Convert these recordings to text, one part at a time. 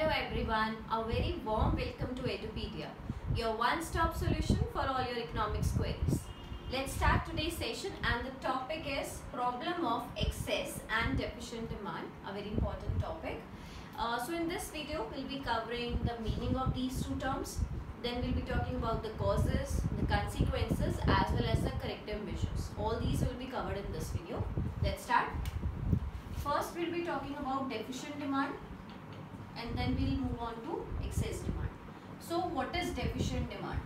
Hello everyone, a very warm welcome to Edupedia, your one-stop solution for all your economics queries. Let's start today's session and the topic is problem of excess and deficient demand, a very important topic. So in this video, we'll be covering the meaning of these two terms. Then we'll be talking about the causes, the consequences as well as the corrective measures. All these will be covered in this video. Let's start. First, we'll be talking about deficient demand and then we'll move on to excess demand. So what is deficient demand?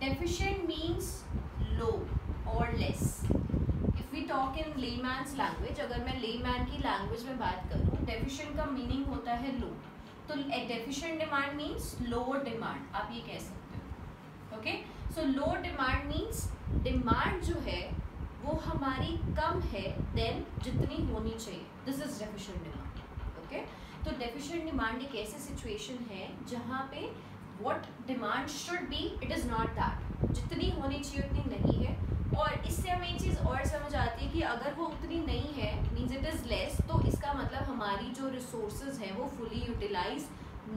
Deficient means low or less. If we talk in layman's language, अगर मैं layman की language में बात करूँ, deficient का meaning होता है low. तो deficient demand means low demand. आप ये कह सकते हो. Okay? So low demand means demand जो है वो हमारी कम है देन जितनी होनी चाहिए. This is deficient demand. Okay, तो डेफिशिएंट डिमांड एक ऐसी सिचुएशन है जहाँ पे what demand should be it is not that. जितनी होनी चाहिए उतनी नहीं है. और इससे हमें एक चीज़ और समझ आती है कि अगर वो उतनी नहीं है मीन्स इट इज़ लेस, तो इसका मतलब हमारी जो रिसोर्सेज हैं वो फुली यूटिलाइज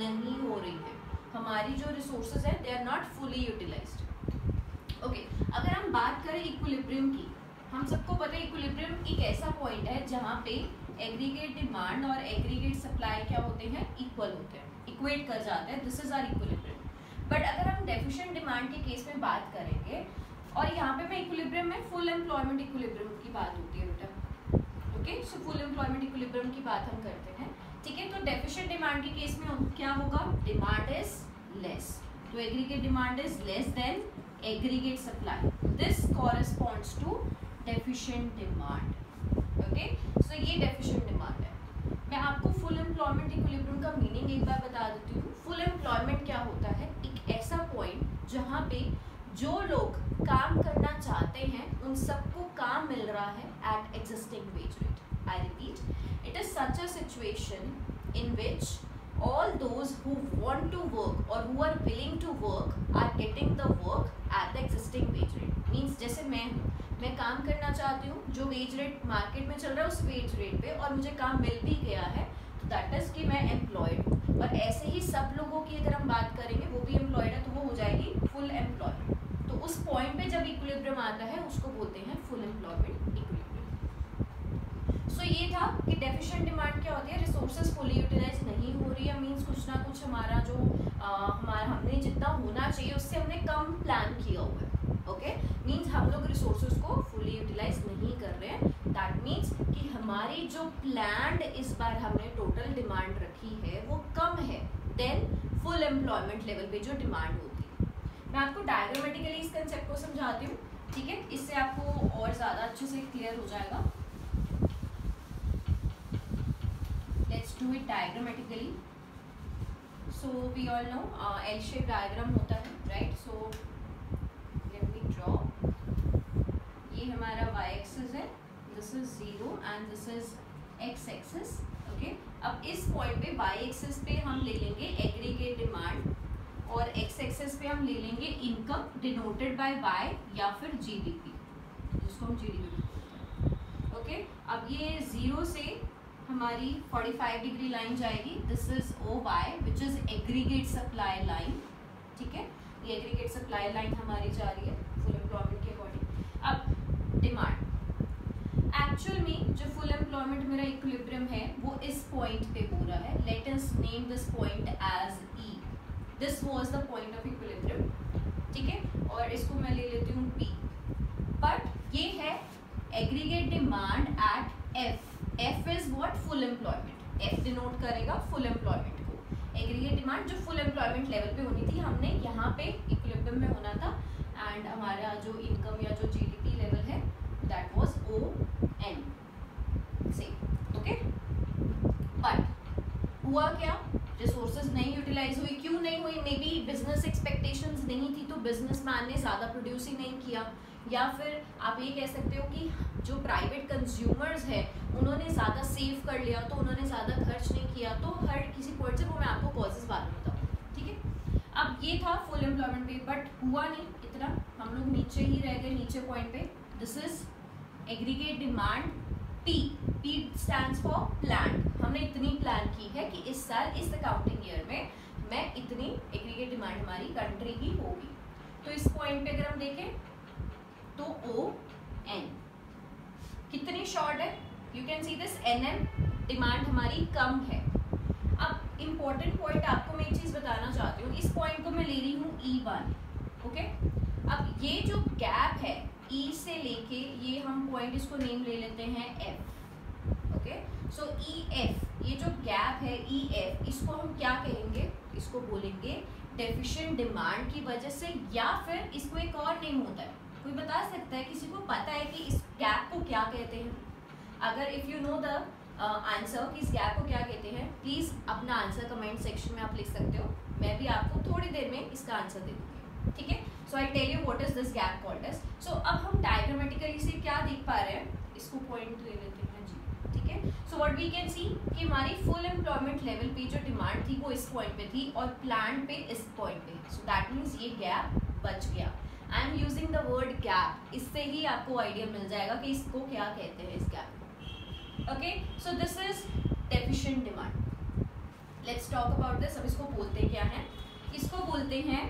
नहीं हो रही है. हमारी जो रिसोर्सेज हैं they are not fully utilised. Okay, अगर हम बात करें इक्विलिब्रियम की, हम सबको पता है इक्विलिब्रियम एक ऐसा पॉइंट है जहाँ पे एग्रीगेट डिमांड और एग्रीगेट सप्लाई क्या होते हैं, इक्वल होते हैं, इक्वेट कर जाते हैं. This is our equilibrium. But अगर हम डेफिशिएंट डिमांड के केस में बात करेंगे, और यहाँ पे मैं इक्विलिब्रियम में फुल एम्प्लॉयमेंट इक्विलिब्रियम की बात होती है बेटा. Okay, so full employment equilibrium की बात हम करते हैं. ठीक है, तो डेफिशिएंट डिमांड के केस में क्या होगा, डिमांड इज लेस. तो aggregate demand is less than aggregate supply. This corresponds to deficient demand. Okay, so ये डेफिशिएंट डिमांड है. मैं आपको फुल एम्प्लॉयमेंट इक्विलिब्रियम का मीनिंग एक बार बता देती हूँ. फुल एम्प्लॉयमेंट क्या होता है, एक ऐसा पॉइंट जहाँ पे जो लोग काम करना चाहते हैं उन सबको काम मिल रहा है at existing wage rate. I repeat, it is such a situation in which all those who want to work or who are willing to work are getting the work at the existing wage rate. Means जैसे मैं काम करना चाहती हूँ, जो wage rate market में चल रहा है उस वेज रेट पे, और मुझे काम मिल भी गया है, तो दैट इज कि मैं एम्प्लॉयड हूँ. और ऐसे ही सब लोगों की अगर हम बात करेंगे वो भी एम्प्लॉयड है, तो वो हो जाएगी फुल एम्प्लॉयमेंट. तो उस पॉइंट पे जब इक्विलिब्रियम आता है उसको बोलते हैं फुल एम्प्लॉयमेंट इक्विलिब्रियम. सो ये था कि डेफिशिएंट डिमांड क्या होती है, रिसोर्सेज फुली यूटिलाइज नहीं हो रही है. मीन्स कुछ ना कुछ हमारा जो हमने जितना होना चाहिए उससे हमने कम प्लान किया हुआ है. ओके, मीन्स हम लोग रिसोर्सेज को फुली यूटिलाइज नहीं कर रहे हैं. दैट मीन्स कि हमारी जो प्लान्ड इस बार हमने टोटल डिमांड रखी है वो कम है देन फुल एम्प्लॉयमेंट लेवल पे जो डिमांड होती है. मैं आपको डायग्रामेटिकली इस कंसेप्ट को समझाती हूँ. ठीक है, इससे आपको और ज़्यादा अच्छे से क्लियर हो जाएगा. Let's do it diagrammatically. So we all know L-shaped diagram होता है, right? So let me draw. ये हमारा y-axis है, this is 0 and this is x-axis. Okay? अब इस point पे y-axis पे हम ले लेंगे aggregate demand और x-axis पे हम ले लेंगे income denoted by y या फिर GDP, जिसको हम GDP बोलते हैं. Okay? अब ये 0 से हमारी 45 डिग्री लाइन जाएगी. This is OY which is aggregate supply line. ठीक है, ये एग्रीगेट सप्लाई लाइन हमारी जा रही है फुल एम्प्लॉयमेंट के अकॉर्डिंग. अब डिमांड, एक्चुअल में जो फुल एम्प्लॉयमेंट मेरा इक्विलिब्रियम है वो इस पॉइंट पे हो रहा है. Let us name this point as E. This was the point of equilibrium. ठीक है, और इसको मैं ले लेती हूँ P. बट ये है aggregate demand eight F. F is what, full employment. F denote करेगा फुल एम्प्लॉयमेंट को. एग्रीगेट डिमांड जो फुल एम्प्लॉयमेंट लेवल पे होनी थी, हमने यहाँ पे इक्विलिब्रियम में होना था. एंड हमारा जो इनकम या जो GDP लेवल है दैट वाज ON से. ओके, बट हुआ क्या, रिसोर्सेज नहीं यूटिलाइज हुई. क्यों नहीं हुई, मे बी बिजनेस एक्सपेक्टेशंस नहीं थी, तो बिजनेसमैन ने ज़्यादा प्रोड्यूस ही नहीं किया. या फिर आप ये कह सकते हो कि जो प्राइवेट कंज्यूमर्स है उन्होंने ज़्यादा सेव कर लिया, तो उन्होंने ज़्यादा खर्च नहीं किया. तो हर किसी पॉइंट से वो मैं आपको कॉजेज बाद में बताऊँ. ठीक है, अब ये था फुल एम्प्लॉयमेंट पे, बट हुआ नहीं इतना, हम लोग नीचे ही रह गए, नीचे पॉइंट पे. This is aggregate demand P stands for planned. हमने इतनी प्लान की है कि इस साल इस अकाउंटिंग ईयर में मैं इतनी एग्रीगेट डिमांड हमारी कंट्री की होगी। तो इस पॉइंट पे अगर हम देखें तो ON कितनी शॉर्ट है, you can see this NM demand हमारी कम है। अब इम्पोर्टेंट पॉइंट आपको मैं एक चीज बताना चाहती हूँ, इस पॉइंट को मैं ले रही हूँ E1, ओके। अब ये जो गैप है E से लेके, ये हम पॉइंट इसको नेम ले लेते हैं F, ओके। सो EF, ये जो गैप है EF, इसको हम क्या कहेंगे, इसको बोलेंगे डेफिशिएंट डिमांड की वजह से, या फिर इसको एक और नेम होता है, कोई बता सकता है, किसी को पता है कि इस गैप को क्या कहते हैं? अगर if you know the answer कि इस गैप को क्या कहते हैं, प्लीज अपना आंसर कमेंट सेक्शन में आप लिख सकते हो, मैं भी आपको थोड़ी देर में इसका आंसर दे दूंगी, ठीक है। So I tell you what is this gap called as. So अब हम डायग्रामेटिकली से क्या देख पा रहे हैं, इसको पॉइंट ले लेते हैं जी, ठीक है। So what we can see कि हमारी फुल एम्प्लॉयमेंट लेवल पे जो डिमांड थी वो इस पॉइंट पे थी और प्लान पे इस पॉइंट पे, सो दैट मीन्स ये गैप बच गया। I am using the word gap, इससे ही आपको आइडिया मिल जाएगा कि इसको क्या कहते हैं, इस gap. Okay, so this is deficient demand. Let's talk about this. अब इसको बोलते क्या है, इसको बोलते हैं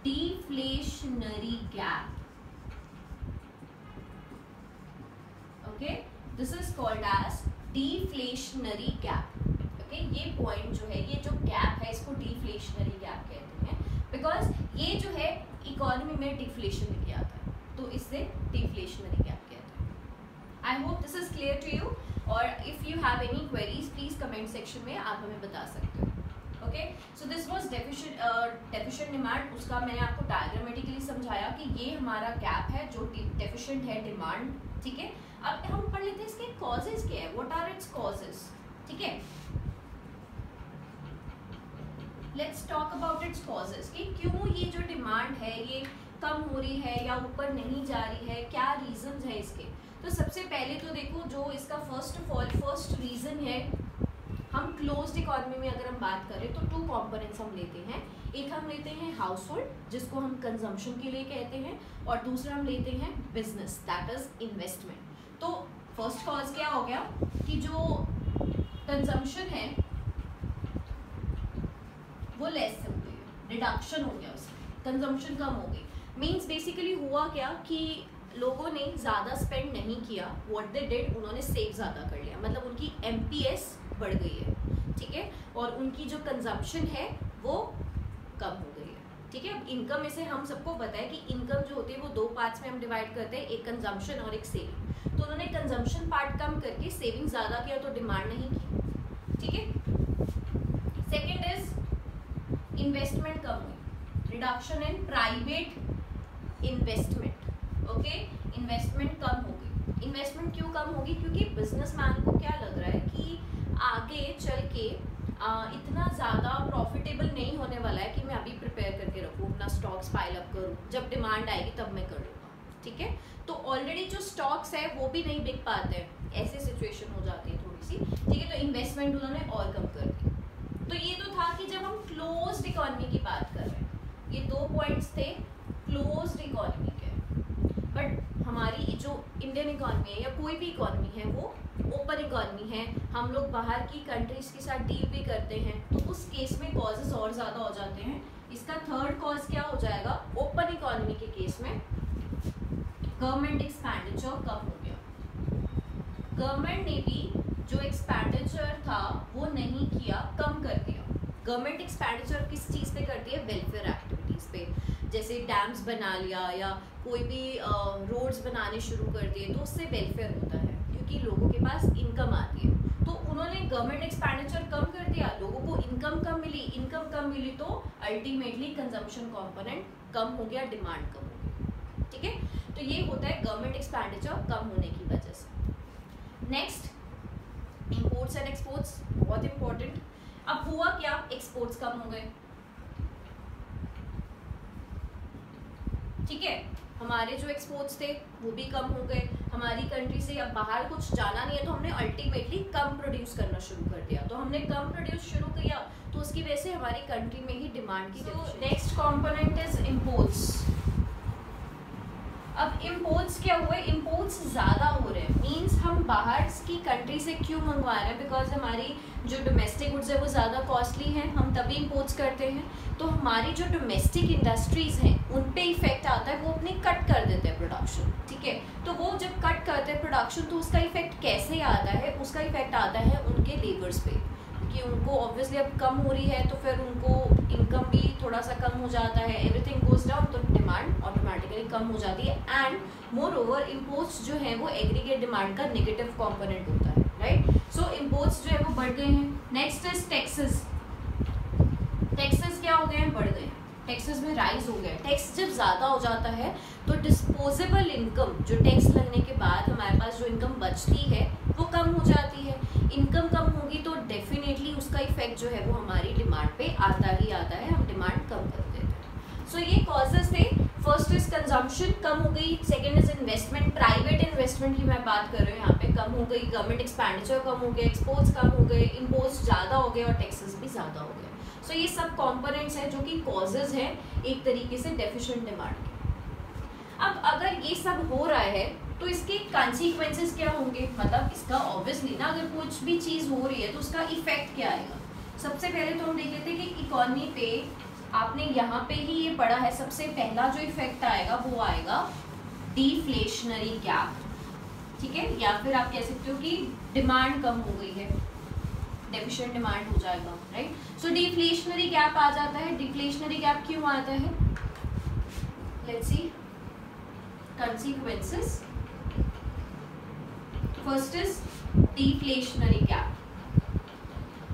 deflationary gap, okay. This is called as deflationary gap, okay. ये पॉइंट जो है, ये जो गैप है, इसको डिफ्लेशनरी गैप कहते हैं, बिकॉज ये जो है इकोनॉमी में डिफ्लेशन लेके आता है, तो इससे डिफ्लेशनरी गैप कहते हैं। I hope this is clear to you, और if you have any queries please comment section में आप हमें बता सकते हो, okay. So this was deficient demand, उसका मैंने आपको डायग्रामेटिकली समझाया कि ये हमारा गैप है जो डेफिशिएंट है डिमांड, ठीक है। अब हम पढ़ लेते हैं इसके कॉजेज क्या है, व्हाट आर इट्स कॉजेज, ठीक है। Let's talk about its causes कि क्यों ये जो डिमांड है ये कम हो रही है या ऊपर नहीं जा रही है, क्या रीजंस है इसके। तो सबसे पहले तो देखो, जो इसका फर्स्ट रीजन है, हम क्लोज्ड इकोनॉमी में अगर हम बात करें तो 2 कंपोनेंट्स हम लेते हैं। एक हम लेते हैं हाउस होल्ड, जिसको हम कंजम्पशन के लिए कहते हैं, और दूसरा हम लेते हैं बिजनेस, दैट इज इन्वेस्टमेंट। तो फर्स्ट कॉज क्या हो गया कि जो कंजम्पशन है वो लेस हो गई, रिडक्शन हो गया, उसमें कंजम्पशन कम हो गई। मीन्स बेसिकली हुआ क्या कि लोगों ने ज़्यादा स्पेंड नहीं किया, व्हाट दे डिड, उन्होंने सेव ज़्यादा कर लिया, मतलब उनकी MPS बढ़ गई है, ठीक है, और उनकी जो कंजम्पशन है वो कम हो गई है, ठीक है। अब इनकम में से हम सबको पता है कि इनकम जो होती है वो 2 पार्ट्स में हम डिवाइड करते हैं, एक कंजम्पशन और एक सेविंग। तो उन्होंने कंजम्पशन पार्ट कम करके सेविंग ज़्यादा किया, तो डिमांड नहीं की, ठीक है। सेकेंड इज इन्वेस्टमेंट कम हुई, reduction in private investment, okay. Investment कम हो गई। इन्वेस्टमेंट क्यों कम होगी, क्योंकि बिजनेसमैन को क्या लग रहा है कि आगे चल के इतना ज़्यादा प्रॉफिटेबल नहीं होने वाला है कि मैं अभी प्रिपेयर करके रखूँ, अपना स्टॉक्स पाइल अप करूँ, जब डिमांड आएगी तब मैं कर लूँगा, ठीक है। तो ऑलरेडी जो स्टॉक्स है वो भी नहीं बिक पाते हैं, ऐसी सिचुएशन हो जाती है थोड़ी सी, ठीक है। तो इन्वेस्टमेंट उन्होंने और कम कर दी। तो ये तो था कि जब हम क्लोज्ड इकोनॉमी की बात कर रहे हैं, ये 2 पॉइंट्स थे क्लोज्ड इकोनॉमी के। बट हमारी जो इंडियन इकोनॉमी है या कोई भी इकोनॉमी है वो ओपन इकोनॉमी है, हम लोग बाहर की कंट्रीज के साथ डील भी करते हैं, तो उस केस में कॉजेज और ज़्यादा हो जाते हैं। इसका थर्ड कॉज क्या हो जाएगा, ओपन इकोनॉमी के केस में गवर्नमेंट एक्सपेंडिचर कम हो गया, गवर्नमेंट ने भी जो एक्सपेंडिचर था वो नहीं किया, कम कर दिया। गवर्नमेंट एक्सपेंडिचर किस चीज़ पे करती है, वेलफेयर एक्टिविटीज़ पे, जैसे डैम्स बना लिया या कोई भी रोड्स बनाने शुरू कर दिए, तो उससे वेलफेयर होता है क्योंकि लोगों के पास इनकम आती है। तो उन्होंने गवर्नमेंट एक्सपेंडिचर कम कर दिया, लोगों को इनकम कम मिली, तो अल्टीमेटली कंजम्पशन कंपोनेंट कम हो गया, डिमांड कम हो गई, ठीक है। तो ये होता है गवर्नमेंट एक्सपेंडिचर कम होने की वजह से। नेक्स्ट, इंपोर्ट्स एंड एक्सपोर्ट्स, बहुत इंपॉर्टेंट। अब हुआ क्या, एक्सपोर्ट्स कम हो गए, ठीक है। हमारे जो एक्सपोर्ट्स थे वो भी कम हो गए, हमारी कंट्री से अब बाहर कुछ जाना नहीं है, तो हमने अल्टीमेटली कम प्रोड्यूस करना शुरू कर दिया। तो हमने कम प्रोड्यूस शुरू किया, तो उसकी वजह से हमारी कंट्री में ही डिमांड की। Next component is imports. अब इम्पोर्ट्स क्या हुए, इम्पोर्ट्स ज़्यादा हो रहे हैं, मीन्स हम बाहर की कंट्री से क्यों मंगवा रहे हैं, बिकॉज हमारी जो डोमेस्टिक गुड्स है वो ज़्यादा कॉस्टली हैं, हम तभी इम्पोर्ट्स करते हैं, तो हमारी जो डोमेस्टिक इंडस्ट्रीज़ हैं उन पे इफेक्ट आता है, वो अपने कट कर देते हैं प्रोडक्शन, ठीक है। तो वो जब कट करते हैं प्रोडक्शन तो उसका इफेक्ट कैसे आता है, उसका इफेक्ट आता है उनके लेबर्स पे, कि उनको ऑब्वियसली अब कम हो रही है तो फिर उनको इनकम भी थोड़ा सा कम हो जाता है, एवरीथिंग गोज डाउन, तो डिमांड ऑटोमेटिकली कम हो जाती है। एंड मोर ओवर इम्पोर्ट्स जो है वो एग्रीगेट डिमांड का नेगेटिव कंपोनेंट होता है, राइट। सो इम्पोर्ट्स जो है वो बढ़ गए हैं। Next is taxes. टैक्सेस क्या हो गए हैं, बढ़ गए हैं, टैक्सेस में राइज हो गया। टैक्स जब ज़्यादा हो जाता है तो डिस्पोजेबल इनकम, जो टैक्स लगने के बाद हमारे पास जो इनकम बचती है वो कम हो जाती है। इनकम कम होगी तो डेफिनेटली उसका इफेक्ट जो है वो हमारी डिमांड पे आता ही आता है, हम डिमांड कम कर देते हैं। सो ये कॉजेज थे। फर्स्ट इज कंजम्पशन कम हो गई, second is investment, private investment की मैं बात कर रही हूँ यहाँ पे, कम हो गई, गवर्नमेंट एक्सपेंडिचर कम हो गए, एक्सपोर्ट्स कम हो गए, इम्पोर्ट्स ज़्यादा हो गए और टैक्सेस भी ज़्यादा हो गए। सो ये सब कॉम्पोनेंट्स हैं जो कि कॉजेज हैं एक तरीके से डेफिशिएंट डिमांड के। अब अगर ये सब हो रहा है तो इसके कॉन्सिक्वेंसेस क्या होंगे, मतलब इसका ऑब्वियसली ना, अगर कुछ भी चीज़ हो रही है तो उसका इफेक्ट क्या आएगा। सबसे पहले तो हम देख लेते हैं कि इकोनॉमी पे, आपने यहाँ पे ही ये पढ़ा है, सबसे पहला जो इफेक्ट आएगा वो आएगा डिफ्लेशनरी गैप, ठीक है, या फिर आप कह सकते हो कि डिमांड कम हो गई है, डेफिशिएंट डिमांड हो जाएगा, राइट। सो डिफ्लेशनरी गैप आ जाता है। डिफ्लेशनरी गैप क्यों आता है, let's see consequences. First is deflationary gap.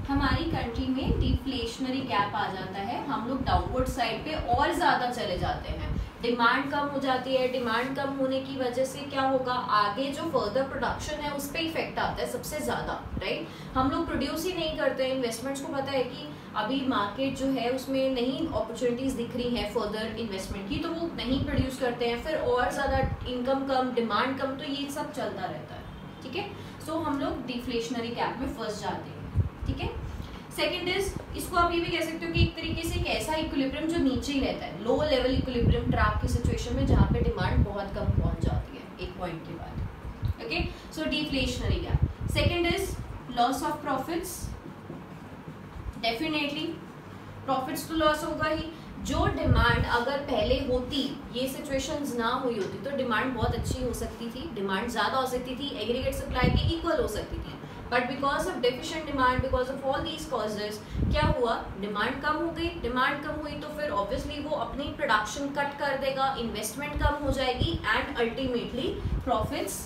हमारी कंट्री में डिफ्लेशनरी गैप आ जाता है, हम लोग डाउनवर्ड साइड पे और ज़्यादा चले जाते हैं, डिमांड कम हो जाती है। डिमांड कम होने की वजह से क्या होगा, आगे जो फर्दर प्रोडक्शन है उस पर इफेक्ट आता है सबसे ज़्यादा, राइट। हम लोग प्रोड्यूस ही नहीं करते, इन्वेस्टमेंट्स को पता है कि अभी मार्केट जो है उसमें नहीं अपॉर्चुनिटीज़ दिख रही हैं फर्दर इन्वेस्टमेंट की, तो वो नहीं प्रोड्यूस करते हैं, फिर और ज़्यादा इनकम कम, डिमांड कम, तो ये सब चलता रहता है, ठीक है। सो हम लोग डिफ्लेशनरी गैप में फंस जाते हैं, ठीक है। सेकेंड इज, इसको आप ये भी कह सकते हो कि एक तरीके से एक ऐसा इक्विलिब्रियम जो नीचे ही रहता है, लो लेवल इक्विलिब्रियम ट्रैप की सिचुएशन में, जहाँ पे डिमांड बहुत कम पहुंच जाती है एक पॉइंट के बाद, okay. So deflationary gap. Second is loss of profits, definitely profits तो लॉस होगा ही। जो डिमांड अगर पहले होती, ये सिचुएशंस ना हुई होती तो डिमांड बहुत अच्छी हो सकती थी, डिमांड ज़्यादा हो सकती थी, एग्रीगेट सप्लाई के इक्वल हो सकती थी, but because of deficient demand, because of all these causes, क्या हुआ, डिमांड कम हो गई। डिमांड कम हुई तो फिर ऑब्वियसली वो अपनी प्रोडक्शन कट कर देगा, इन्वेस्टमेंट कम हो जाएगी एंड अल्टीमेटली प्रॉफिट्स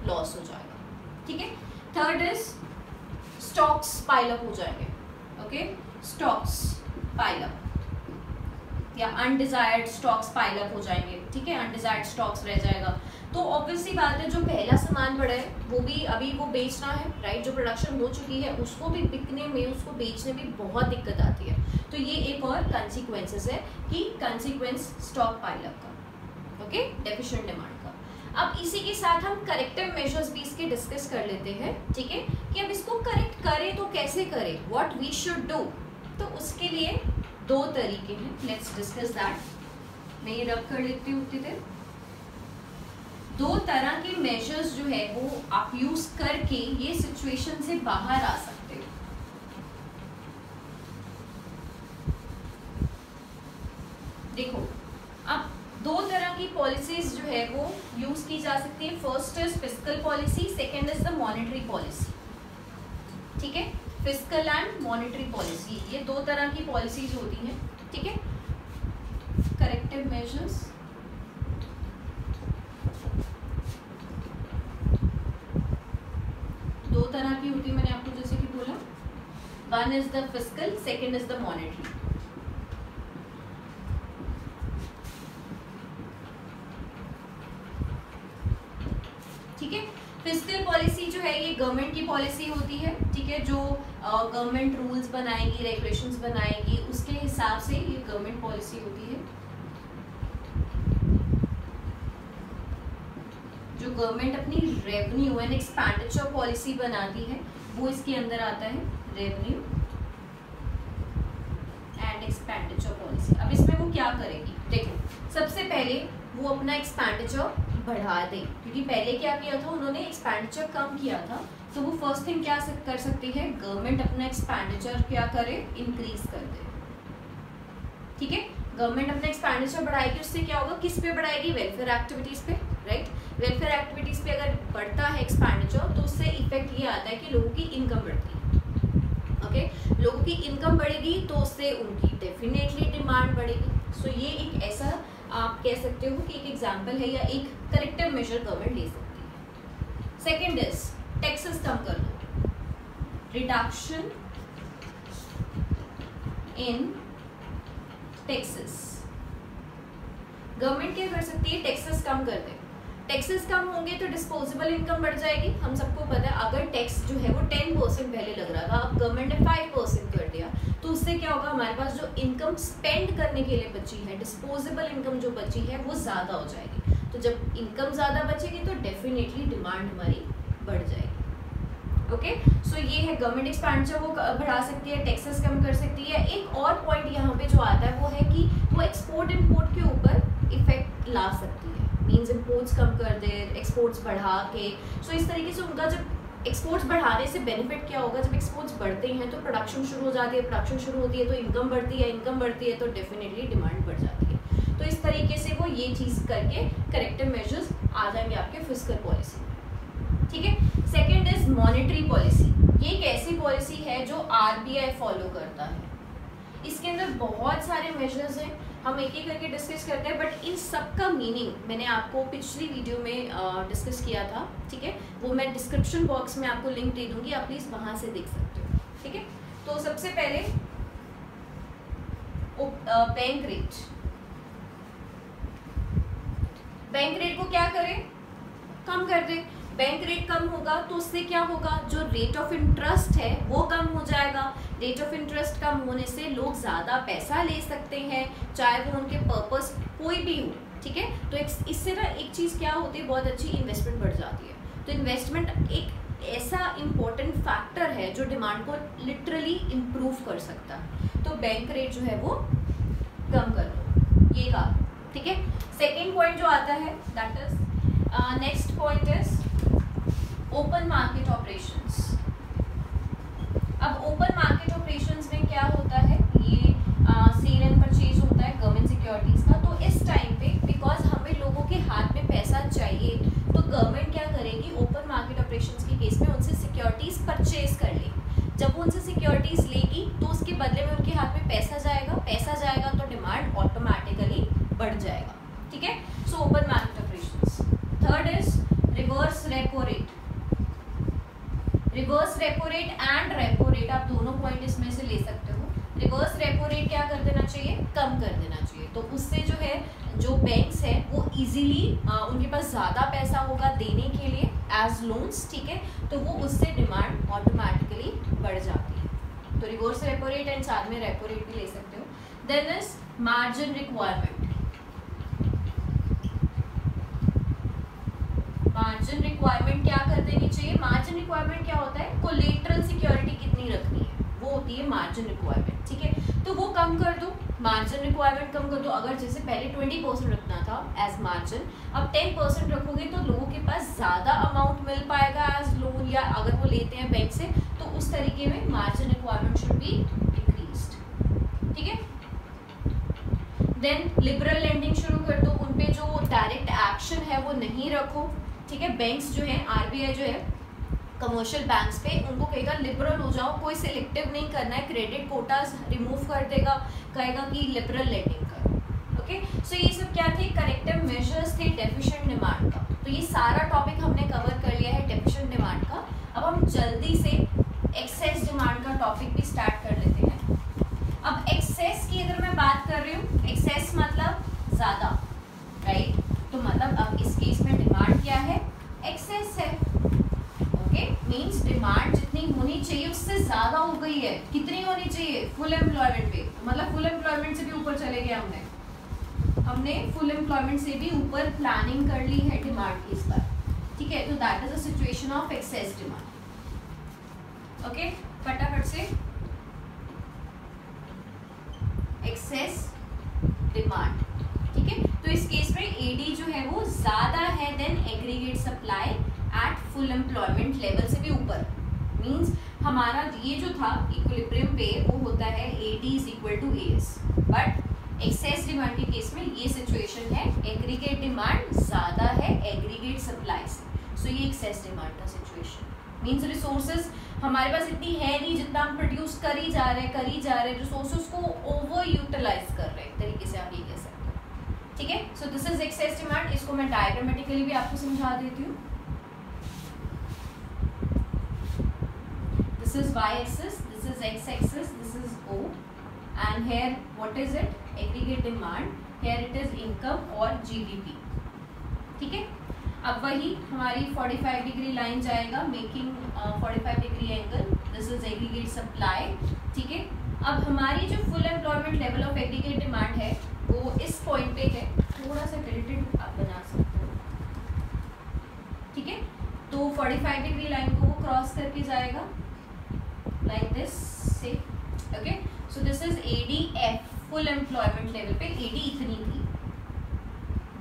लॉस हो जाएगा, ठीक है। Third is stocks pile up हो जाएंगे, ओके, स्टॉक्स पाइल अप या अनडिजायर्ड स्टॉक्स पाइल अप हो जाएंगे, ठीक है, अनडिजायर्ड स्टॉक्स रह जाएगा। तो ऑब्वियसली बात है, जो पहला सामान पड़ा है वो भी अभी वो बेचना है, राइट, जो प्रोडक्शन हो चुकी है उसको भी बिकने में, उसको बेचने में बहुत दिक्कत आती है। तो ये एक और कंसिक्वेंसेस है कि कंसिक्वेंस स्टॉक पाइल अप का, ओके, डेफिशिएंट डिमांड का। अब इसी के साथ हम करेक्टिव मेजर्स भी इसके डिस्कस कर लेते हैं, ठीक है, कि अब इसको करेक्ट करें तो कैसे करें, व्हाट वी शुड डू। तो उसके लिए दो तरीके हैं, लेट्स डिस्कस दैट। मैं ये रब कर लेती हूँ उतनी देर। दो तरह के मेजर्स जो है वो आप यूज करके ये सिचुएशन से बाहर आ सकते हो। देखो, अब दो तरह की पॉलिसीज जो है वो यूज की जा सकती है। First is fiscal policy, second is the monetary policy, ठीक है, फिस्कल एंड मॉनेटरी पॉलिसी, ये दो तरह की पॉलिसीज होती हैं, ठीक है। करेक्टिव मेजर्स, दो तरह की होती है, मैंने आपको जैसे कि बोला, one is the fiscal, second is the monetary. ठीक है, फिस्कल पॉलिसी जो है ये गवर्नमेंट की पॉलिसी होती है, ठीक है, जो गवर्नमेंट रूल्स बनाएगी, रेगुलेशंस बनाएगी, उसके हिसाब से ये गवर्नमेंट पॉलिसी होती है। जो गवर्नमेंट अपनी रेवेन्यू एंड एक्सपेंडिचर पॉलिसी बनाती है वो इसके अंदर आता है, रेवेन्यू एंड एक्सपेंडिचर पॉलिसी। अब इसमें वो क्या करेगी, देखो, सबसे पहले वो अपना एक्सपेंडिचर बढ़ा दें, क्योंकि पहले क्या किया था उन्होंने, एक्सपेंडिचर कम किया था, तो वो फर्स्ट थिंग क्या कर सकती है, गवर्नमेंट अपना एक्सपेंडिचर क्या करे, इंक्रीज कर दे। ठीक है, गवर्नमेंट अपना एक्सपेंडिचर बढ़ाएगी, उससे क्या होगा, किस पे बढ़ाएगी, वेलफेयर एक्टिविटीज पे, राइट। वेलफेयर एक्टिविटीज पे अगर बढ़ता है एक्सपेंडिचर तो उससे इफेक्ट ये आता है कि लोगों की इनकम बढ़ती है। ओके, लोगों की इनकम बढ़ेगी तो उससे उनकी डेफिनेटली डिमांड बढ़ेगी। सो ये एक ऐसा आप कह सकते हो कि एक एग्जाम्पल है या एक करेक्टिव मेजर गवर्नमेंट ले सकती है। सेकेंड इज टैक्सेस कम कर दो, रिडक्शन इन टैक्सेस। गवर्नमेंट क्या कर सकती है, टैक्सेस कम कर दे। टैक्सेस कम होंगे तो डिस्पोजेबल इनकम बढ़ जाएगी। हम सबको पता है अगर टैक्स जो है वो 10% पहले लग रहा था, अब गवर्नमेंट ने 5% कर दिया, तो उससे क्या होगा, हमारे पास जो इनकम स्पेंड करने के लिए बची है, डिस्पोजेबल इनकम जो बची है वो ज़्यादा हो जाएगी। तो जब इनकम ज़्यादा बचेगी तो डेफिनेटली डिमांड हमारी बढ़ जाएगी। ओके, सो ये है गवर्नमेंट एक्सपेंडिचर वो बढ़ा सकती है, टैक्सेस कम कर सकती है। एक और पॉइंट यहाँ पे जो आता है वो है कि वो एक्सपोर्ट इम्पोर्ट के ऊपर इफेक्ट ला सकती है, मीन्स इम्पोर्ट्स कम कर दे, एक्सपोर्ट्स बढ़ा के। सो इस तरीके से उनका जब एक्सपोर्ट्स बढ़ाने से बेनिफिट क्या होगा, जब एक्सपोर्ट्स बढ़ते हैं तो प्रोडक्शन शुरू हो जाती है, प्रोडक्शन शुरू होती है तो इनकम बढ़ती है, इनकम बढ़ती है तो डेफिनेटली डिमांड बढ़ जाती है। तो इस तरीके से वो ये चीज़ करके करेक्टिव मेजर्स आ जाएंगे आपके फिस्कल पॉलिसी में। ठीक है, सेकेंड इज मॉनेटरी पॉलिसी। ये एक ऐसी पॉलिसी है जो RBI फॉलो करता है। इसके अंदर बहुत सारे मेजर्स हैं, हम एक एक करके डिस्कस करते हैं, बट इन सब का मीनिंग मैंने आपको पिछली वीडियो में डिस्कस किया था। ठीक है, वो मैं डिस्क्रिप्शन बॉक्स में आपको लिंक दे दूंगी, आप प्लीज़ वहाँ से देख सकते हो। ठीक है, तो सबसे पहले बैंक रेट। बैंक रेट को क्या करें, कम कर दे। बैंक रेट कम होगा तो उससे क्या होगा, जो रेट ऑफ इंटरेस्ट है वो कम हो जाएगा। रेट ऑफ इंटरेस्ट कम होने से लोग ज़्यादा पैसा ले सकते हैं, चाहे वो उनके पर्पस कोई भी हो। ठीक है, तो इससे ना एक चीज़ क्या होती है, बहुत अच्छी इन्वेस्टमेंट बढ़ जाती है। तो इन्वेस्टमेंट एक ऐसा इम्पोर्टेंट फैक्टर है जो डिमांड को लिटरली इम्प्रूव कर सकता है। तो बैंक रेट जो है वो कम कर दो, ये कहा। ठीक है, सेकेंड पॉइंट जो आता है that is next point is open market operations. अब ओपन मार्केट ऑपरेशंस में क्या होता है, ये सेल एंड परचेज होता है गवर्नमेंट सिक्योरिटीज का। तो इस टाइम पे बिकॉज हमें लोगों के हाथ में पैसा चाहिए, तो गवर्नमेंट क्या करेगी, ओपन मार्केट ऑपरेशंस के केस में उनसे सिक्योरिटीज परचेज कर लेगी। जब वो उनसे सिक्योरिटीज लेगी तो उसके बदले में उनके हाथ में पैसा जाएगा तो डिमांड ऑटोमेटिकली बढ़ जाएगा। ठीक है, so open market operations. Third is reverse repo rate. Reverse repo rate and repo rate, आप दोनों पॉइंट इसमें से ले सकते हो। रिवर्स रेपो रेट क्या कर देना चाहिए, कम कर देना चाहिए। तो उससे जो है, जो बैंक्स है वो इजीली उनके पास ज़्यादा पैसा होगा देने के लिए एज लोन्स। ठीक है, तो वो उससे डिमांड ऑटोमेटिकली बढ़ जाती है। तो रिवर्स रेपो रेट एंड साथ में रेपो रेट भी ले सकते हो। Then is margin requirement. Margin requirement क्या कर देनी चाहिए, मार्जिन रिक्वायरमेंट क्या होता है, कोलेटरल सिक्योरिटी कितनी रखनी है वो होती है मार्जिन रिक्वायरमेंट। ठीक है, तो वो कम कर दो, मार्जिन रिक्वायरमेंट कम कर दो। अगर जैसे पहले 20% रखना था एज मार्जिन, अब 10% रखोगे तो लोगों के पास ज़्यादा अमाउंट मिल पाएगा एज लोन, या अगर वो लेते हैं बैंक से तो उस तरीके में margin requirement should be increased. ठीक है, देन लिबरल लेंडिंग शुरू कर दो, उन पे जो डायरेक्ट एक्शन है वो नहीं रखो। ठीक है, बैंक्स जो है, RBI जो है कमर्शियल बैंक्स पे उनको कहेगा लिबरल हो जाओ, कोई सिलेक्टिव नहीं करना है, क्रेडिट कोटास रिमूव कर देगा, कहेगा कि लिबरल लेंडिंग करो। ओके, सो ये सब क्या थे, करेक्टिव मेजर्स थे डेफिशिएंट डिमांड का। तो ये सारा टॉपिक हमने कवर कर लिया है डेफिशिएंट डिमांड का। अब हम जल्दी से एक्सेस डिमांड का टॉपिक भी स्टार्ट कर लेते हैं। अब एक्सेस की अगर मैं बात कर रही हूँ, एक्सेस मतलब ज़्यादा, राइट। तो मतलब अब इस केस में डिमांड क्या है, एक्सेस है। ओके, मींस डिमांड जितनी होनी चाहिए उससे ज़्यादा हो गई है। कितनी होनी चाहिए, फुल एम्प्लॉयमेंट पे, मतलब फुल एम्प्लॉयमेंट से भी ऊपर चले गए हमने फुल एम्प्लॉयमेंट से भी ऊपर प्लानिंग कर ली है डिमांड की इस बार। ठीक है, तो that is a situation of excess demand. Okay, फटाफट से एक्सेस डिमांड। ठीक है, तो इस केस में एडी जो है वो ज्यादा है than aggregate supply at full employment level से भी ऊपर। मींस हमारा ये जो था इक्विलिब्रियम पे वो होता है AD is equal to AS, but excess demand के केस में ये सिचुएशन है एग्रीगेट डिमांड ज्यादा है एग्रीगेट सप्लाई से, सो ये एक्सेस डिमांड का सिचुएशन। मींस रिसोर्सेज हमारे पास इतनी है नहीं, जितना हम प्रोड्यूस कर ही जा रहे हैं रिसोर्सेज को ओवर यूटिलाइज कर रहे हैं, एक तरीके से आप ये कह सकते हैं। ठीक है, so this is excess demand. इसको मैं डायग्रामेटिकली भी आपको समझा देती हूँ। This is y axis, this is x axis, this is O, and here what is it, aggregate demand, here it is income और जीडीपी। ठीक है, अब वही हमारी 45 डिग्री लाइन जाएगा making 45 degree angle, this is aggregate supply. ठीक है, अब हमारी जो full employment level of aggregate demand है वो इस पॉइंट पे है, थोड़ा सा टिल्टेड आप बना सकते हो। ठीक है, तो 45 डिग्री लाइन को वो क्रॉस करके जाएगा लाइक दिस से। Okay, so this is ADF, full employment level पे एडी इतनी थी,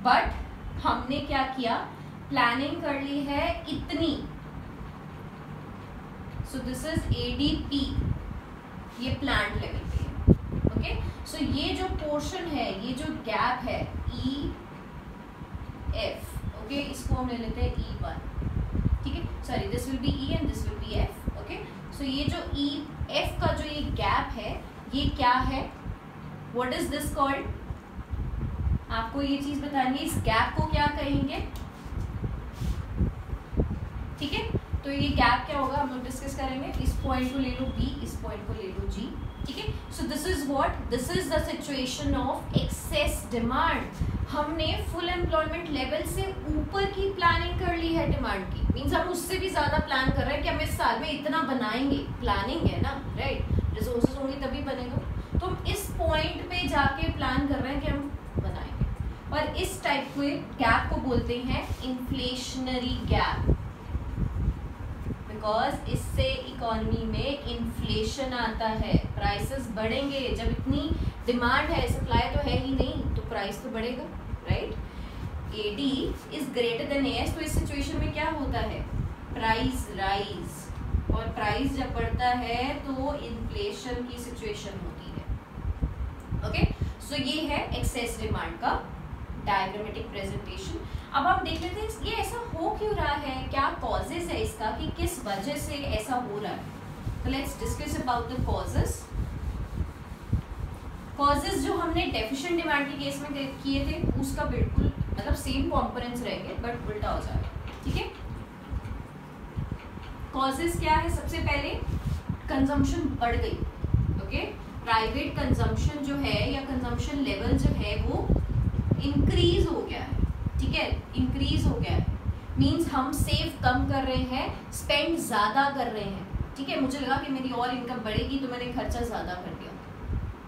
बट हमने क्या किया, प्लानिंग कर ली है इतनी, सो दिस इज एडीपी, ये प्लांट लेवल पे है। ओके, सो ये जो पोर्शन है, ये जो गैप है ई एफ, ओके, इसको हम ले लेते हैं E1। ठीक है, sorry this will be E and this will be F. Okay, so ये जो ई एफ का जो ये गैप है ये क्या है, व्हाट इज दिस कॉल्ड, आपको ये चीज बताएंगे, इस गैप को क्या कहेंगे। ठीक है, तो ये गैप क्या होगा हम लोग डिस्कस करेंगे। इस पॉइंट को ले लो बी, इस पॉइंट को ले लो जी। ठीक है, so this is what, this is the situation of excess demand. हमने फुल एम्प्लॉयमेंट लेवल से ऊपर की प्लानिंग कर ली है डिमांड की, मींस हम उससे भी ज्यादा प्लान कर रहे हैं कि हम इस साल में इतना बनाएंगे, प्लानिंग है ना, राइट, रिसोर्सेज होंगे तभी बनेगा, तो हम इस पॉइंट पे जाके प्लान कर रहे हैं कि हम बनाएंगे, और इस टाइप के गैप को बोलते हैं इन्फ्लेशनरी गैप, बिकॉज इससे इकोनॉमी में इन्फ्लेशन आता है, प्राइसेस बढ़ेंगे। जब इतनी डिमांड है, सप्लाई तो है ही नहीं, तो प्राइस तो बढ़ेगा, right. AD is greater than AS, तो इस सिचुएशन में क्या होता है, प्राइस राइज, और प्राइस जब बढ़ता है तो इन्फ्लेशन की सिचुएशन होती है। ओके, सो ये है एक्सेस डिमांड का डायग्रामेटिक प्रेजेंटेशन। अब हम देख लेते हैं ये ऐसा हो क्यों रहा है, क्या कॉजेज है इसका, कि किस वजह से ऐसा हो रहा है। तो let's discuss about the causes. Causes जो हमने डेफिशिएंट डिमांड के केस में किए थे उसका बिल्कुल मतलब सेम कॉम्पोनेंट्स रहेंगे बट उल्टा हो जाएगा। ठीक है, कॉजेज क्या है, सबसे पहले कंजम्पशन बढ़ गई। ओके, प्राइवेट कंजम्पशन जो है या कंजम्पशन लेवल जो है वो इंक्रीज हो गया है। ठीक है, इंक्रीज हो गया है मींस हम सेव कम कर रहे हैं, स्पेंड ज्यादा कर रहे हैं। ठीक है, मुझे लगा कि मेरी और इनकम बढ़ेगी तो मैंने खर्चा ज्यादा कर दिया।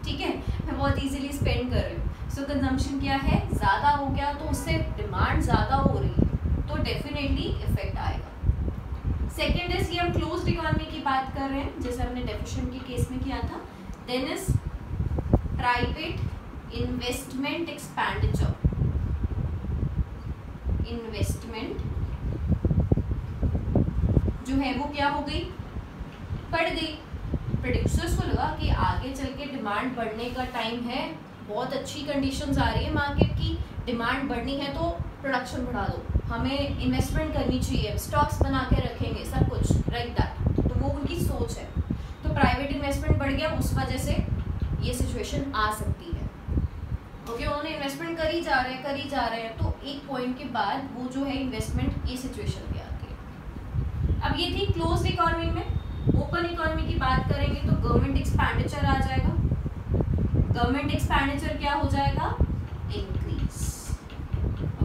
ठीक है, मैं बहुत इजीली स्पेंड कर रही हूँ, सो कंजम्पशन क्या है, ज्यादा हो गया, तो उससे डिमांड ज्यादा हो रही है, तो डेफिनेटली इफेक्ट आएगा। सेकेंड इज ये हम क्लोज्ड इकोनॉमी की बात कर रहे हैं, जैसे हमने डेफिशिएंट के केस में किया था। Then is private investment expenditure, investment जो है वो क्या हो गई, बढ़ गई। प्रोड्यूसर्स को लगा कि आगे चल के डिमांड बढ़ने का टाइम है, बहुत अच्छी कंडीशंस आ रही है मार्केट की, डिमांड बढ़नी है तो प्रोडक्शन बढ़ा दो, हमें इन्वेस्टमेंट करनी चाहिए, स्टॉक्स बना के रखेंगे, सब कुछ लाइक दैट। तो वो उनकी सोच है, तो प्राइवेट इन्वेस्टमेंट बढ़ गया, उस वजह से ये सिचुएशन आ सकती है। ओके, उन्होंने इन्वेस्टमेंट करी जा रहे हैं, तो एक पॉइंट के बाद वो जो है इन्वेस्टमेंट, ये सिचुएशन भी आती है। अब ये थी क्लोज्ड इकोनॉमी में। ओपन इकोनॉमी की बात करेंगे तो गवर्नमेंट एक्सपेंडिचर आ जाएगा। गवर्नमेंट एक्सपेंडिचर क्या हो जाएगा, इंक्रीज।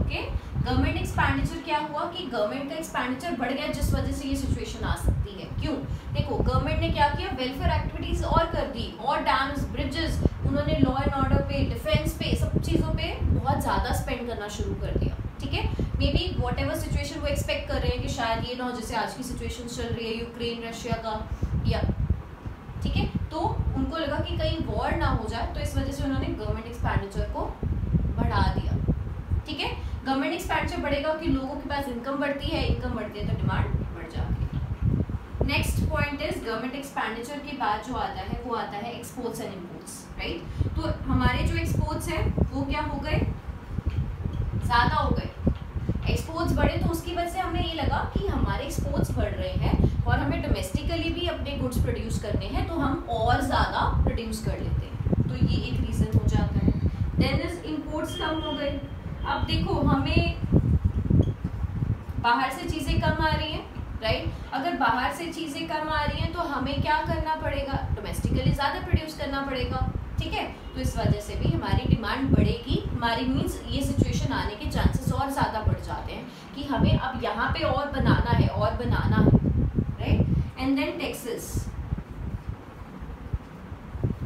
ओके, गवर्नमेंट एक्सपेंडिचर क्या हुआ कि गवर्नमेंट का एक्सपेंडिचर बढ़ गया, जिस वजह से ये सिचुएशन आ सकती है। क्यों, देखो गवर्नमेंट ने क्या किया, वेलफेयर एक्टिविटीज और कर दी, और डैम्स, ब्रिजेस, उन्होंने लॉ एंड ऑर्डर पे, डिफेंस पे, सब चीज़ों पे बहुत ज़्यादा स्पेंड करना शुरू कर दिया। ठीक है, may be what ever situation वो एक्सपेक्ट कर रहे हैं कि शायद ये ना हो जैसे आज की सिचुएशन चल रही है यूक्रेन रशिया का, या ठीक है, तो उनको लगा कि कहीं वॉर ना हो जाए, तो इस वजह से उन्होंने गवर्नमेंट एक्सपेंडिचर को बढ़ा दिया। ठीक है, गवर्नमेंट एक्सपेंडिचर बढ़ेगा कि लोगों के पास इनकम बढ़ती है, इनकम बढ़ती है तो डिमांड बढ़ जाती है। Next point is government expenditure के बाद जो आता है वो आता है एक्सपोर्ट्स एंड इम्पोर्ट्स, राइट। तो हमारे जो एक्सपोर्ट्स है वो क्या हो गए, ज़्यादा हो गए। एक्सपोर्ट्स बढ़े तो उसकी वजह से हमें ये लगा कि हमारे एक्सपोर्ट्स बढ़ रहे हैं और हमें डोमेस्टिकली भी अपने गुड्स प्रोड्यूस करने हैं, तो हम और ज़्यादा प्रोड्यूस कर लेते हैं, तो ये एक रीज़न हो जाता है। देन इज इम्पोर्ट्स कम हो गए। अब देखो हमें बाहर से चीज़ें कम आ रही हैं, राइट। अगर बाहर से चीज़ें कम आ रही हैं तो हमें क्या करना पड़ेगा, डोमेस्टिकली ज़्यादा प्रोड्यूस करना पड़ेगा, ठीक है। तो इस वजह से भी हमारी डिमांड बढ़ेगी, हमारी मीन्स ये सिचुएशन आने के चांसेस और ज़्यादा बढ़ जाते हैं कि हमें अब यहाँ पे और बनाना है, right. And then taxes,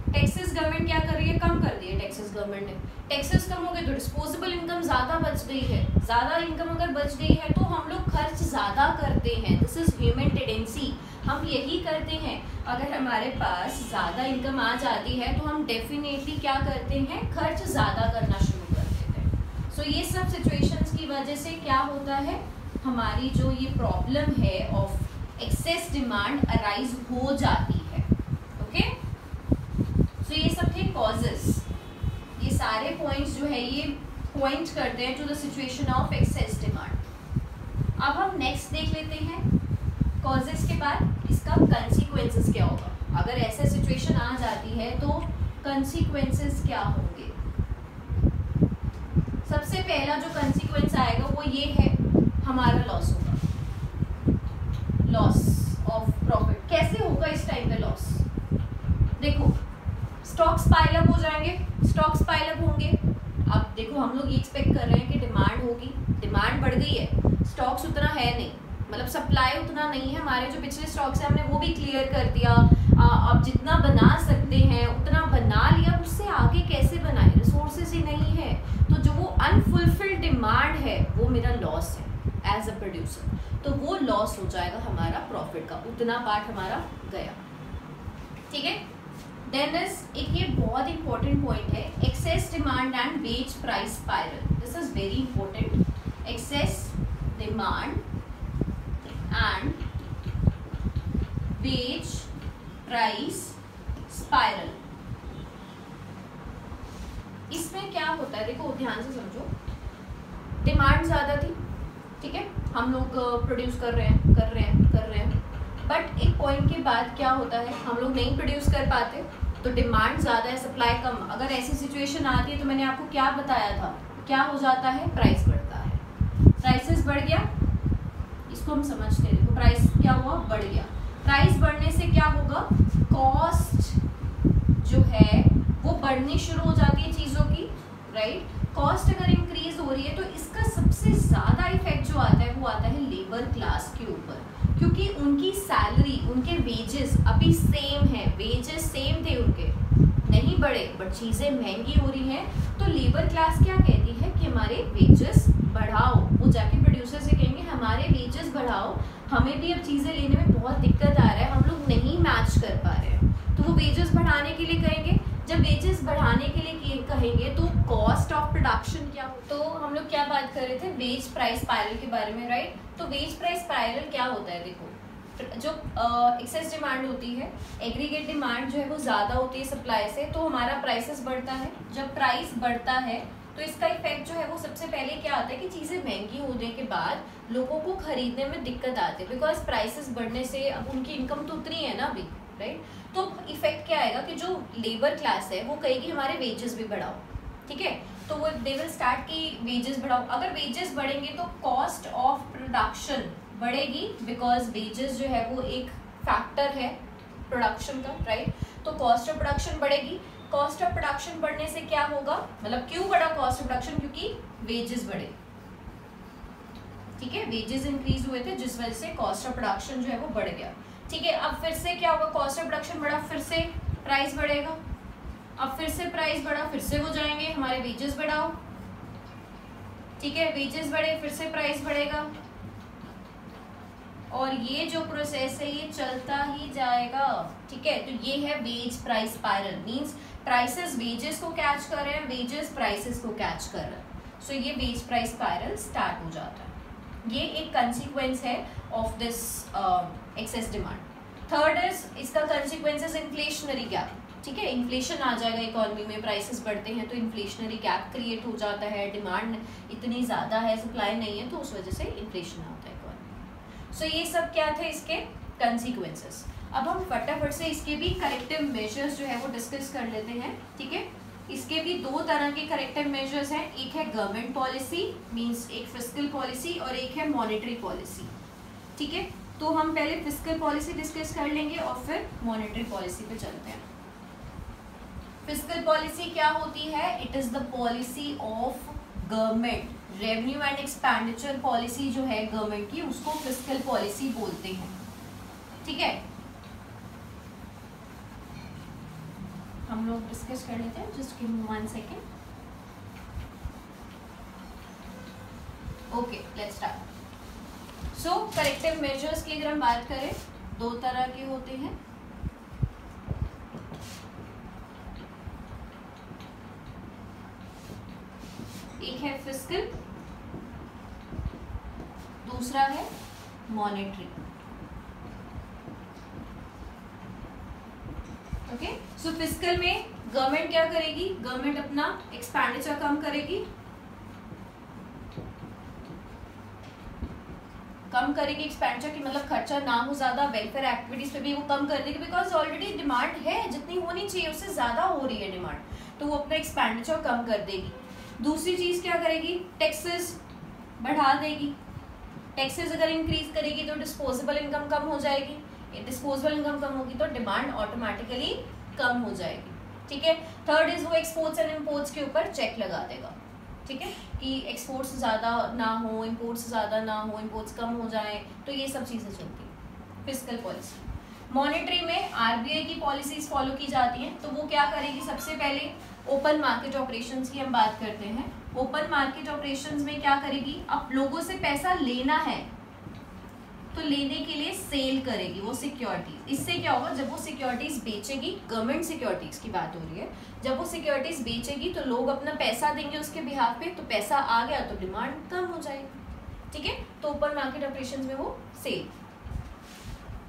taxes government क्या कर रही है, कम कर दी है टैक्सेस गवर्नमेंट ने। टैक्सेस कम हो गए तो डिस्पोजेबल इनकम ज़्यादा बच गई है, ज़्यादा इनकम अगर बच गई है तो हम लोग खर्च ज़्यादा करते हैं, दिस इज ह्यूमन टेंडेंसी, हम यही करते हैं। अगर हमारे पास ज़्यादा इनकम आ जाती है तो हम डेफिनेटली क्या करते हैं, खर्च ज़्यादा करना शुरू कर देते हैं। सो ये सब सिचुएशंस की वजह से क्या होता है, हमारी जो ये प्रॉब्लम है ऑफ एक्सेस डिमांड अराइज हो जाती है, ओके। सो ये सब थे कॉजेस, ये सारे पॉइंट्स जो है ये पॉइंट करते हैं to the situation of excess demand. अब हम नेक्स्ट देख लेते हैं कॉजेस के बाद इसका कंसीक्वेंसेस क्या होगा। अगर ऐसा सिचुएशन आ जाती है तो कंसीक्वेंसेस क्या होंगे। सबसे पहला जो कंसीक्वेंस आएगा वो ये है, हमारा लॉस होगा, लॉस ऑफ प्रॉफिट। कैसे होगा इस टाइम पे लॉस, देखो स्टॉक्स पाइल अप हो जाएंगे, स्टॉक्स पाइल अप होंगे। अब देखो हम लोग ये एक्सपेक्ट कर रहे हैं कि डिमांड होगी, डिमांड बढ़ गई है, स्टॉक्स उतना है नहीं, मतलब सप्लाई उतना नहीं है, हमारे जो पिछले स्टॉक्स है हमने वो भी क्लियर कर दिया। अब जितना बना सकते हैं उतना बना लिया, उससे आगे कैसे बनाए, रिसोर्सेज ही नहीं है, तो जो वो अनफुलफिल्ड डिमांड है वो मेरा लॉस है एज अ प्रोड्यूसर, तो वो लॉस हो जाएगा हमारा प्रॉफिट का, उतना पार्ट हमारा गया, ठीक है। देन इज एक ये बहुत इंपॉर्टेंट पॉइंट है, excess demand and wage price spiral. This is very important, excess demand and wage price spiral. इसमें क्या होता है, देखो ध्यान से समझो, डिमांड ज़्यादा थी, ठीक है, हम लोग प्रोड्यूस कर रहे हैं, बट एक पॉइंट के बाद क्या होता है, हम लोग नहीं प्रोड्यूस कर पाते, तो डिमांड ज़्यादा है, सप्लाई कम। अगर ऐसी सिचुएशन आती है तो मैंने आपको क्या बताया था, क्या हो जाता है, प्राइस बढ़ता है, प्राइसेस बढ़ गया, इसको हम समझते हैं। देखो प्राइस क्या हुआ, बढ़ गया, प्राइस बढ़ने से क्या होगा, कॉस्ट जो है वो बढ़नी शुरू हो जाती है चीज़ों की, राइट। कॉस्ट अगर इंक्रीज हो रही है तो इसका सबसे ज़्यादा इफेक्ट जो आता है वो आता है लेबर क्लास के ऊपर, क्योंकि उनकी सैलरी, उनके वेजेस अभी सेम है, वेजेस सेम थे उनके, नहीं बढ़े, बट चीज़ें महंगी हो रही हैं, तो लेबर क्लास क्या कहती है कि हमारे वेजेस बढ़ाओ, वो जाके प्रोड्यूसर से कहेंगे हमारे वेजेस बढ़ाओ, हमें भी अब चीज़ें लेने में बहुत दिक्कत आ रहा है, हम लोग नहीं मैच कर पा रहे हैं, तो वो वेजेस बढ़ाने के लिए कहेंगे। जब वेजेस बढ़ाने के लिए कहेंगे तो कॉस्ट ऑफ प्रोडक्शन क्या हो, तो हम लोग क्या बात कर रहे थे, वेज प्राइस स्पाइरल के बारे में, राइट। तो वेज प्राइस स्पाइरल क्या होता है, देखो जो एक्सेस डिमांड होती है, एग्रीगेट डिमांड जो है वो ज़्यादा होती है सप्लाई से, तो हमारा प्राइसेस बढ़ता है। जब प्राइस बढ़ता है तो इसका इफेक्ट जो है वो सबसे पहले क्या आता है कि चीज़ें महंगी होने के बाद लोगों को खरीदने में दिक्कत आती है, बिकॉज प्राइसेस बढ़ने से अब उनकी इनकम तो उतनी है ना अभी, राइट। तो इफेक्ट क्या आएगा कि जो लेबर क्लास है वो कहेगी हमारे वेजेस भी बढ़ाओ, ठीक है, तो वो दे विल स्टार्ट कि वेजेस बढ़ाओ। अगर वेजेस बढ़ेंगे तो कॉस्ट ऑफ प्रोडक्शन बढ़ेगी, बिकॉज वेजेस जो है वो एक फैक्टर है प्रोडक्शन का, राइट। तो कॉस्ट ऑफ प्रोडक्शन बढ़ेगी, कॉस्ट ऑफ प्रोडक्शन बढ़ने से क्या होगा, मतलब क्यों बढ़ा कॉस्ट ऑफ प्रोडक्शन, क्योंकि वेजेस बढ़े, ठीक है, वेजेस इंक्रीज हुए थे जिस वजह से कॉस्ट ऑफ प्रोडक्शन जो है वो बढ़ गया, ठीक है। अब फिर से क्या होगा, कॉस्ट ऑफ प्रोडक्शन बढ़ा, फिर से प्राइस बढ़ेगा, अब फिर से प्राइस बढ़ा, फिर से वो जाएंगे हमारे वेजेस बढ़ाओ, ठीक है, वेजेस बढ़े, फिर से प्राइस बढ़ेगा, और ये जो प्रोसेस है ये चलता ही जाएगा, ठीक है। तो ये है wage price spiral, means prices wages को कैच कर रहे हैं, वेजेस प्राइसेस को कैच कर रहे हैं, सो ये वेज प्राइस स्पाइरल स्टार्ट हो जाता है। ये एक कंसिक्वेंस है of this excess demand. Third is इसका कंसिक्वेंसेस इन्फ्लेशनरी गैप। ठीक है, इन्फ्लेशन आ जाएगा इकोनॉमी में, प्राइसेस बढ़ते हैं तो इन्फ्लेशनरी गैप क्रिएट हो जाता है, डिमांड इतनी ज़्यादा है, सप्लाई नहीं है, तो उस वजह से इन्फ्लेशन आता है इकोनॉमी। सो ये सब क्या थे इसके कंसिक्वेंसेस। अब हम फटाफट से इसके भी करेक्टिव मेजर्स जो है वो डिस्कस कर लेते हैं। ठीक है, इसके भी दो तरह के करेक्टिव मेजर्स हैं, एक है गवर्नमेंट पॉलिसी मींस एक फिस्कल पॉलिसी और एक है मॉनेटरी पॉलिसी। ठीक है, तो हम पहले फिस्कल पॉलिसी डिस्कस कर लेंगे और फिर मॉनेटरी पॉलिसी पे चलते हैं। फिस्कल पॉलिसी क्या होती है? It is the policy of government. Revenue and expenditure policy जो है गवर्नमेंट की उसको फिस्कल पॉलिसी बोलते हैं। ठीक है, हम लोग डिस्कस कर लेते हैं, just give me 1 second. Okay, let's start. So corrective measures की अगर हम बात करें, दो तरह के होते हैं। एक है फिस्कल, दूसरा है मॉनेटरी। ओके, सो फिस्कल में गवर्नमेंट क्या करेगी? गवर्नमेंट अपना एक्सपेंडिचर कम करेगी, एक्सपेंडिचर की मतलब खर्चा ना हो ज्यादा, वेलफेयर एक्टिविटीज पे भी वो कम कर देगी, बिकॉज ऑलरेडी डिमांड है, जितनी होनी चाहिए उससे ज्यादा हो रही है डिमांड, तो वो अपना एक्सपेंडिचर कम कर देगी। दूसरी चीज क्या करेगी? टैक्सेस बढ़ा देगी। टैक्सेस अगर इंक्रीज करेगी तो डिस्पोजेबल इनकम कम हो जाएगी, डिस्पोजेबल इनकम कम होगी तो डिमांड ऑटोमेटिकली कम हो जाएगी। ठीक है, थर्ड इज वो एक्सपोर्ट्स एंड इम्पोर्ट्स के ऊपर चेक लगा देगा। ठीक है, कि एक्सपोर्ट्स ज़्यादा ना हो, इम्पोर्ट्स ज़्यादा ना हो, इम्पोर्ट्स कम हो जाए, तो ये सब चीज़ें चलती हैं फिस्कल पॉलिसी। मॉनेटरी में आरबीआई की पॉलिसीज फॉलो की जाती हैं, तो वो क्या करेगी? सबसे पहले ओपन मार्केट ऑपरेशंस की हम बात करते हैं। ओपन मार्केट ऑपरेशंस में क्या करेगी? अब लोगों से पैसा लेना है तो लेने के लिए सेल करेगी वो सिक्योरिटीज। इससे क्या होगा? जब वो सिक्योरिटीज बेचेगी, गवर्नमेंट सिक्योरिटीज की बात हो रही है, जब वो सिक्योरिटीज बेचेगी तो लोग अपना पैसा देंगे उसके बिहाफ पे, तो पैसा आ गया तो डिमांड कम हो जाएगी। ठीक है, तो ओपन मार्केट ऑपरेशंस में वो sell.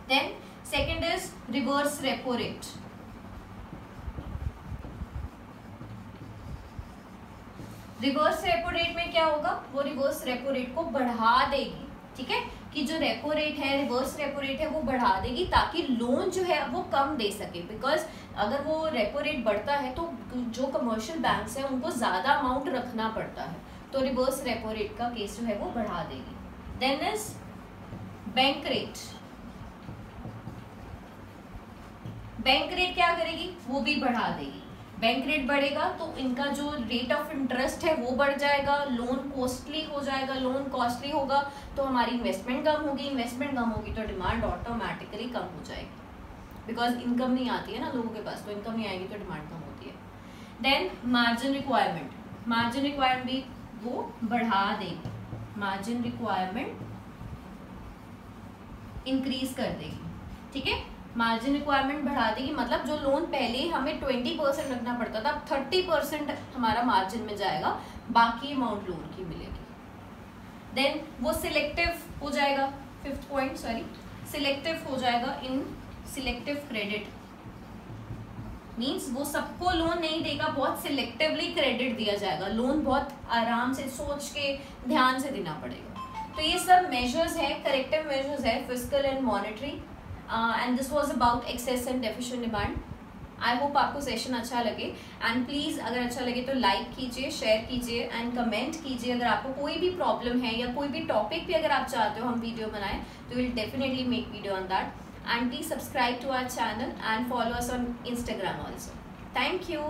Then second is reverse repo rate. Reverse repo rate में क्या होगा? वो रिवर्स रेपो रेट को बढ़ा देगी। ठीक है, कि जो रेपो रेट है, रिवर्स रेपो रेट है, वो बढ़ा देगी ताकि लोन जो है वो कम दे सके, बिकॉज अगर वो रेपो रेट बढ़ता है तो जो कमर्शियल बैंक्स हैं उनको ज्यादा अमाउंट रखना पड़ता है, तो रिवर्स रेपो रेट का केस जो है वो बढ़ा देगी। Then is bank rate. Bank rate क्या करेगी? वो भी बढ़ा देगी। बैंक रेट बढ़ेगा तो इनका जो रेट ऑफ इंटरेस्ट है वो बढ़ जाएगा, लोन कॉस्टली हो जाएगा, लोन कॉस्टली होगा तो हमारी इन्वेस्टमेंट कम होगी, इन्वेस्टमेंट कम होगी तो डिमांड ऑटोमेटिकली कम हो जाएगी, बिकॉज इनकम नहीं आती है ना लोगों के पास, तो इनकम नहीं आएगी तो डिमांड कम होती है। Then margin requirement. Margin requirement भी वो बढ़ा देगी, मार्जिन रिक्वायरमेंट इंक्रीज कर देगी। ठीक है, मार्जिन रिक्वायरमेंट बढ़ा देगी, मतलब जो लोन पहले हमें 20% रखना पड़ता था, 30% हमारा मार्जिन में जाएगा, बाकी अमाउंट लोन की मिलेगी। देन वो सिलेक्टिव हो जाएगा, फिफ्थ पॉइंट सिलेक्टिव हो जाएगा इन सिलेक्टिव क्रेडिट। मीन्स वो सबको लोन नहीं देगा, बहुत सिलेक्टिवली क्रेडिट दिया जाएगा, लोन बहुत आराम से सोच के ध्यान से देना पड़ेगा। तो ये सब मेजर्स है, करेक्टिव मेजर्स है, fiscal and monetary. And this was about excess and deficient demand. I hope आपको सेशन अच्छा लगे, एंड प्लीज़ अगर अच्छा लगे तो लाइक कीजिए, शेयर कीजिए एंड कमेंट कीजिए। अगर आपको कोई भी प्रॉब्लम है या कोई भी टॉपिक पे अगर आप चाहते हो हम वीडियो बनाएं तो will definitely make video on that, and please subscribe to our channel and follow us on Instagram also. Thank you.